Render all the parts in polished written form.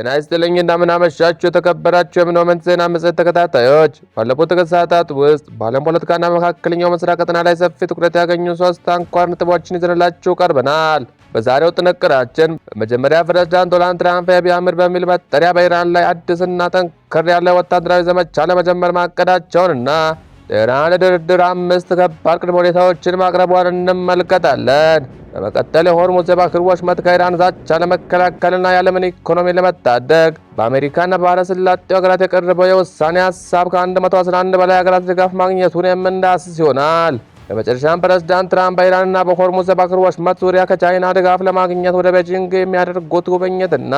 ጤና ይስጥልኝ እንደምን አመሻችሁ የተከበራችሁ የምኖመንት ዜና መጽሔት ተከታታዮች። ባለፉት ጥቂት ሰዓታት ውስጥ በዓለም ፖለቲካና መካከለኛው ምስራቅ ቀጠና ላይ ሰፊ ትኩረት ያገኙ 3 አንኳር ነጥቦችን ይዘንላችሁ ቀርበናል። በዛሬው ጥንቅራችን በመጀመሪያ ፕሬዝዳንት ዶናልድ ትራምፕ አብይ አህመድ በሚል መጠሪያ በኢራን ላይ አዲስና ጠንከር ያለ ወታደራዊ ዘመቻ ለመጀመር ማቀዳቸውንና ኢራን ለድርድር 5 ከባድ ቅድመ ሁኔታዎችን ማቅረቧን እንመለከታለን። በመቀጠል የሆርሙዝ የባህር ወሽመጥ ከኢራን ዛቻ ለመከላከልና የዓለምን ኢኮኖሚ ለመታደግ በአሜሪካና በባሕረ ሰላጤው ሀገራት የቀረበው የውሳኔ ሀሳብ ከ111 በላይ ሀገራት ድጋፍ ማግኘቱን የምንዳስስ ይሆናል። በመጨረሻም ፕሬዝዳንት ትራምፕ በኢራንና በሆርሙዝ የባህር ወሽመጥ ዙሪያ ከቻይና ድጋፍ ለማግኘት ወደ ቤጂንግ የሚያደርጉት ጉብኝትና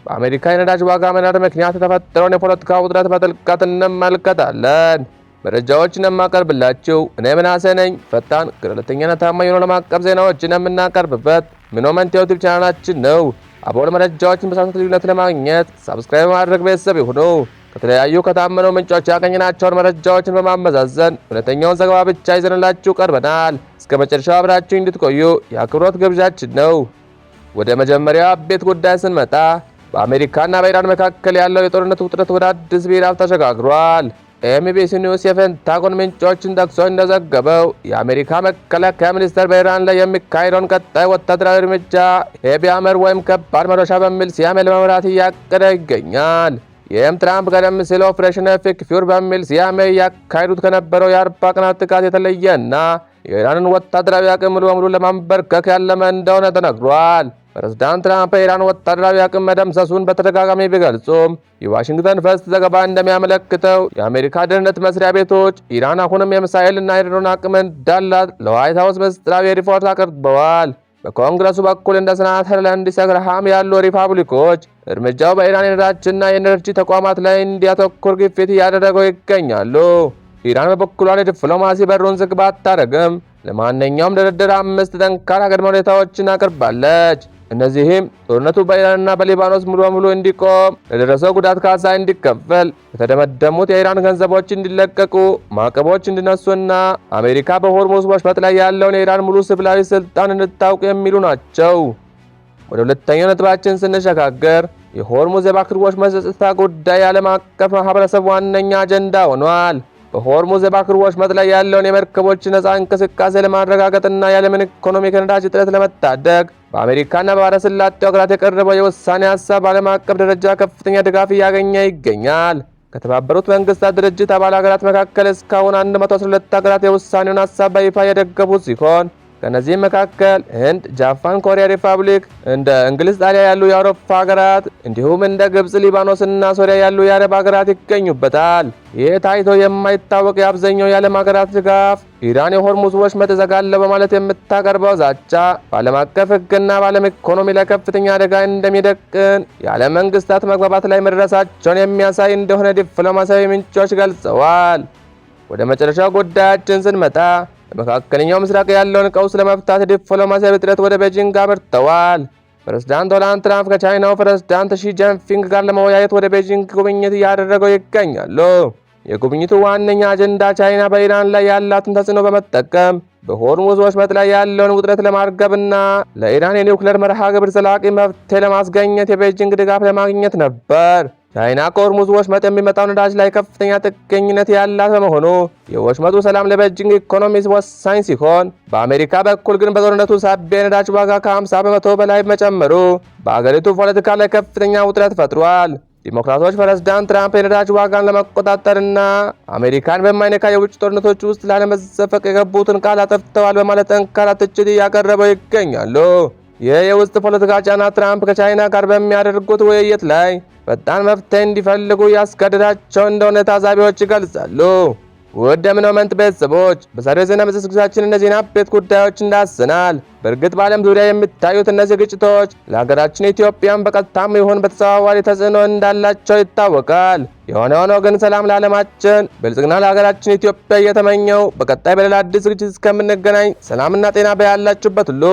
በአሜሪካ የነዳጅ ዋጋ መናር ምክንያት የተፈጠረውን የፖለቲካ ውጥረት በጥልቀት እንመለከታለን። መረጃዎችን የማቀርብላችሁ እኔ ምናሴ ነኝ። ፈጣን ገለልተኛና ታማኝ የሆኑ ዓለም አቀፍ ዜናዎችን የምናቀርብበት ምኖመንት ዩቲዩብ ቻናላችን ነው። አቦል መረጃዎችን በሰዓታት ልዩነት ለማግኘት ሰብስክራይብ ማድረግ ቤተሰብ ይሁኑ። ከተለያዩ ከታመኑ ምንጮች ያገኘናቸውን መረጃዎችን በማመዛዘን እውነተኛውን ዘገባ ብቻ ይዘንላችሁ ቀርበናል። እስከ መጨረሻው አብራችሁ እንድትቆዩ የአክብሮት ግብዣችን ነው። ወደ መጀመሪያው አቤት ጉዳይ ስንመጣ በአሜሪካና በኢራን መካከል ያለው የጦርነት ውጥረት ወደ አዲስ ምዕራፍ ተሸጋግሯል። ኤምቢሲ ኒውስ የፔንታጎን ምንጮችን ጠቅሶ እንደዘገበው የአሜሪካ መከላከያ ሚኒስቴር በኢራን ላይ የሚካሄደውን ቀጣይ ወታደራዊ እርምጃ ሄቪ ሃመር ወይም ከባድ መዶሻ በሚል ስያሜ ለመምራት እያቀደ ይገኛል። ይህም ትራምፕ ቀደም ሲል ኦፕሬሽን ኤፒክ ፊውሪ በሚል ስያሜ እያካሄዱት ከነበረው የ40 ቀናት ጥቃት የተለየና የኢራንን ወታደራዊ አቅም ሙሉ በሙሉ ለማንበርከክ ያለመ እንደሆነ ተነግሯል። ፕሬዝዳንት ትራምፕ የኢራን ወታደራዊ አቅም መደምሰሱን በተደጋጋሚ ቢገልጹም የዋሽንግተን ፖስት ዘገባ እንደሚያመለክተው የአሜሪካ ደህንነት መስሪያ ቤቶች ኢራን አሁንም የሚሳኤልና የድሮን አቅም እንዳላት ለዋይት ሀውስ ምስጢራዊ ሪፖርት አቅርበዋል። በኮንግረሱ በኩል እንደ ሴናተር ሊንድሴ ግራሃም ያሉ ሪፐብሊኮች እርምጃው በኢራን የነዳጅና የኤነርጂ ተቋማት ላይ እንዲያተኩር ግፊት እያደረገው ይገኛሉ። ኢራን በበኩሏን የዲፕሎማሲ በሩን ዝግ ባታደርግም ለማንኛውም ድርድር 5 ጠንካራ ቅድመ ሁኔታዎችን አቅርባለች። እነዚህም ጦርነቱ በኢራንና በሊባኖስ ሙሉ በሙሉ እንዲቆም፣ ለደረሰው ጉዳት ካሳ እንዲከፈል፣ የተደመደሙት የኢራን ገንዘቦች እንዲለቀቁ፣ ማዕቀቦች እንዲነሱና አሜሪካ በሆርሙዝ ወሽመጥ ላይ ያለውን የኢራን ሙሉ ሲቪላዊ ስልጣን እንድታውቅ የሚሉ ናቸው። ወደ ሁለተኛው ነጥባችን ስንሸጋገር የሆርሙዝ የባህር ወሽመጥ ጸጥታ ጉዳይ የዓለም አቀፍ ማህበረሰብ ዋነኛ አጀንዳ ሆኗል። በሆርሙዝ የባህር ወሽመጥ ላይ ያለውን የመርከቦች ነፃ እንቅስቃሴ ለማረጋገጥና የዓለምን ኢኮኖሚ ከነዳጅ እጥረት ለመታደግ በአሜሪካና በባሕረ ሰላጤው ሀገራት የቀረበው የውሳኔ ሀሳብ በዓለም አቀፍ ደረጃ ከፍተኛ ድጋፍ እያገኘ ይገኛል። ከተባበሩት መንግስታት ድርጅት አባል ሀገራት መካከል እስካሁን 112 ሀገራት የውሳኔውን ሀሳብ በይፋ የደገፉት ሲሆን ከነዚህም መካከል ህንድ፣ ጃፓን፣ ኮሪያ ሪፐብሊክ፣ እንደ እንግሊዝ፣ ጣሊያ ያሉ የአውሮፓ ሀገራት እንዲሁም እንደ ግብጽ፣ ሊባኖስ እና ሶሪያ ያሉ የአረብ ሀገራት ይገኙበታል። ይህ ታይቶ የማይታወቅ የአብዛኛው የዓለም ሀገራት ድጋፍ ኢራን የሆርሙዝ ወሽመጥ እዘጋለሁ በማለት የምታቀርበው ዛቻ በዓለም አቀፍ ህግና በዓለም ኢኮኖሚ ላይ ከፍተኛ አደጋ እንደሚደቅን የዓለም መንግስታት መግባባት ላይ መድረሳቸውን የሚያሳይ እንደሆነ ዲፕሎማሲያዊ ምንጮች ገልጸዋል። ወደ መጨረሻው ጉዳያችን ስንመጣ በመካከለኛው ምስራቅ ያለውን ቀውስ ለመፍታት ዲፕሎማሲያዊ ጥረት ወደ ቤጂንግ አምርተዋል። ፕሬዝዳንት ዶናልድ ትራምፕ ከቻይናው ፕሬዝዳንት ሺ ጂንፒንግ ጋር ለመወያየት ወደ ቤጂንግ ጉብኝት እያደረገው ይገኛሉ። የጉብኝቱ ዋነኛ አጀንዳ ቻይና በኢራን ላይ ያላትን ተጽዕኖ በመጠቀም በሆርሙዝ ወሽመጥ ላይ ያለውን ውጥረት ለማርገብና ለኢራን የኒውክሌር መርሃ ግብር ዘላቂ መፍትሄ ለማስገኘት የቤጂንግ ድጋፍ ለማግኘት ነበር። ቻይና ከሆርሙዝ ወሽመጥ የሚመጣው ነዳጅ ላይ ከፍተኛ ጥገኝነት ያላት በመሆኑ የወሽመጡ ሰላም ለቤጂንግ ኢኮኖሚ ወሳኝ ሲሆን፣ በአሜሪካ በኩል ግን በጦርነቱ ሳቢያ የነዳጅ ዋጋ ከ50 በመቶ በላይ መጨመሩ በአገሪቱ ፖለቲካ ላይ ከፍተኛ ውጥረት ፈጥሯል። ዲሞክራቶች ፕሬዝዳንት ትራምፕ የነዳጅ ዋጋን ለመቆጣጠርና አሜሪካን በማይነካ የውጭ ጦርነቶች ውስጥ ላለመዘፈቅ የገቡትን ቃል አጠፍተዋል በማለት ጠንካራ ትችት እያቀረበው ይገኛሉ። ይህ የውስጥ ፖለቲካ ጫና ትራምፕ ከቻይና ጋር በሚያደርጉት ውይይት ላይ ፈጣን መፍትሄ እንዲፈልጉ ያስገድዳቸው እንደሆነ ታዛቢዎች ይገልጻሉ። ውድ የምኖመንት ቤተሰቦች በዛሬው ዜና መጽሔታችን እነዚህን አበይት ጉዳዮች እንዳስናል። በእርግጥ በዓለም ዙሪያ የሚታዩት እነዚህ ግጭቶች ለሀገራችን ኢትዮጵያን በቀጥታም ይሁን በተዘዋዋሪ ተጽዕኖ እንዳላቸው ይታወቃል። የሆነ ሆኖ ግን ሰላም ለዓለማችን፣ ብልጽግና ለሀገራችን ኢትዮጵያ እየተመኘው በቀጣይ በሌላ አዲስ ዝግጅት እስከምንገናኝ ሰላምና ጤና በያላችሁበት ሁሉ